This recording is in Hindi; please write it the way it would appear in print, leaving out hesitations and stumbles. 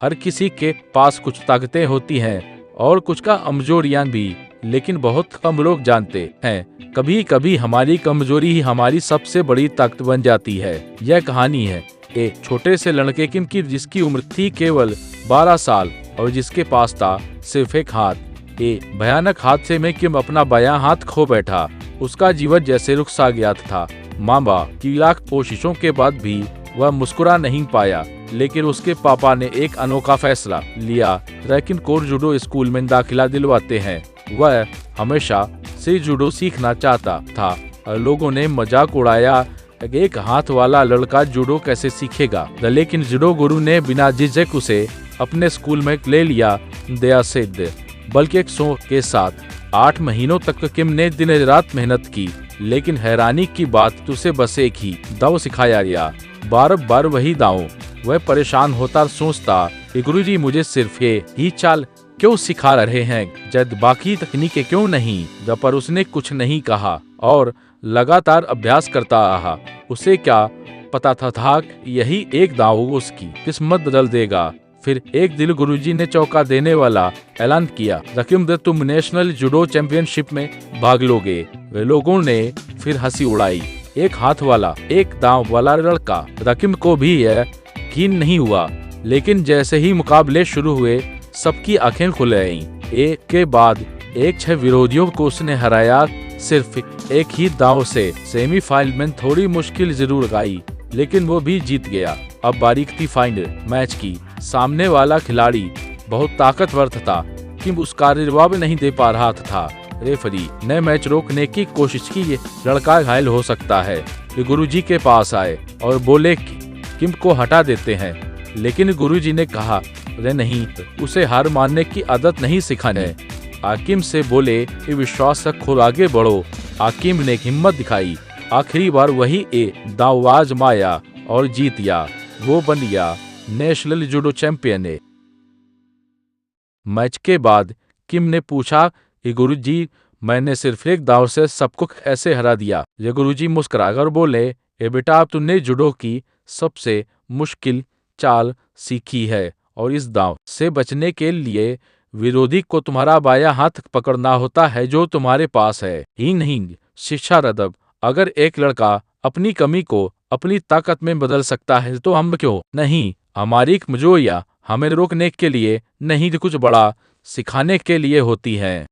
हर किसी के पास कुछ ताकतें होती हैं और कुछ का कमजोरियां भी, लेकिन बहुत कम लोग जानते हैं कभी कभी हमारी कमजोरी ही हमारी सबसे बड़ी ताकत बन जाती है। यह कहानी है एक छोटे से लड़के की जिसकी उम्र थी केवल 12 साल और जिसके पास था सिर्फ एक हाथ। भयानक हादसे में किम अपना बायां हाथ खो बैठा। उसका जीवन जैसे रुक सा गया था। माँ बाप की लाख कोशिशों के बाद भी वह मुस्कुरा नहीं पाया, लेकिन उसके पापा ने एक अनोखा फैसला लिया। रैकिन को जूडो स्कूल में दाखिला दिलवाते हैं। वह हमेशा से जूडो सीखना चाहता था और लोगों ने मजाक उड़ाया, एक हाथ वाला लड़का जूडो कैसे सीखेगा। लेकिन जूडो गुरु ने बिना झिझक उसे अपने स्कूल में ले लिया। दया सिद्ध बल्कि एक शौक के साथ 8 महीनों तक किम ने दिन रात मेहनत की, लेकिन हैरानी की बात उसे बस एक ही दाव सिखाया गया। बार बार वही दाव। वह परेशान होता सोचता कि गुरुजी मुझे सिर्फ ये ही चाल क्यों सिखा रहे हैं, जब बाकी तकनीकें क्यों नहीं। पर उसने कुछ नहीं कहा और लगातार अभ्यास करता रहा। उसे क्या पता था कि यही एक दाव उसकी किस्मत बदल देगा। फिर एक दिन गुरुजी ने चौंका देने वाला ऐलान किया, रकीम तुम नेशनल जूडो चैंपियनशिप में भाग लोगे। वे लोगों ने फिर हंसी उड़ाई। एक हाथ वाला एक दांव वाला लड़का। रकीम को भी यह यकीन नहीं हुआ, लेकिन जैसे ही मुकाबले शुरू हुए सबकी आंखें खुल गईं। एक के बाद एक 6 विरोधियों को उसने हराया, सिर्फ एक ही दांव से। सेमीफाइनल में थोड़ी मुश्किल जरूर आई, लेकिन वो भी जीत गया। अब बारीक थी फाइनल मैच की। सामने वाला खिलाड़ी बहुत ताकतवर था, किम उसका जवाब नहीं दे पा रहा था। रेफरी ने मैच रोकने की कोशिश की, ये लड़का घायल हो सकता है। वे गुरुजी के पास आए और बोले कि किम को हटा देते हैं, लेकिन गुरुजी ने कहा अरे नहीं, उसे हार मानने की आदत नहीं सिखाने। आकिम से बोले कि विश्वास रखो, आगे बढ़ो। आकिम ने हिम्मत दिखाई। आखिरी बार वही दाव आजमाया और जीत गया। वो बन गया नेशनल जूडो चैंपियन। मैच के बाद किम ने पूछा कि गुरुजी मैंने सिर्फ एक दाव से सबको ऐसे हरा दिया। ये गुरुजी मुस्कुराकर बोले, ए बेटा अब तुमने जूडो की सबसे मुश्किल चाल सीखी है और इस दाव से बचने के लिए विरोधी को तुम्हारा बायां हाथ पकड़ना होता है जो तुम्हारे पास है ही नहीं। शिक्षा रदब अगर एक लड़का अपनी कमी को अपनी ताकत में बदल सकता है तो हम क्यों नहीं। हमारी कमजोरियां हमें रोकने के लिए नहीं, कुछ बड़ा सिखाने के लिए होती हैं।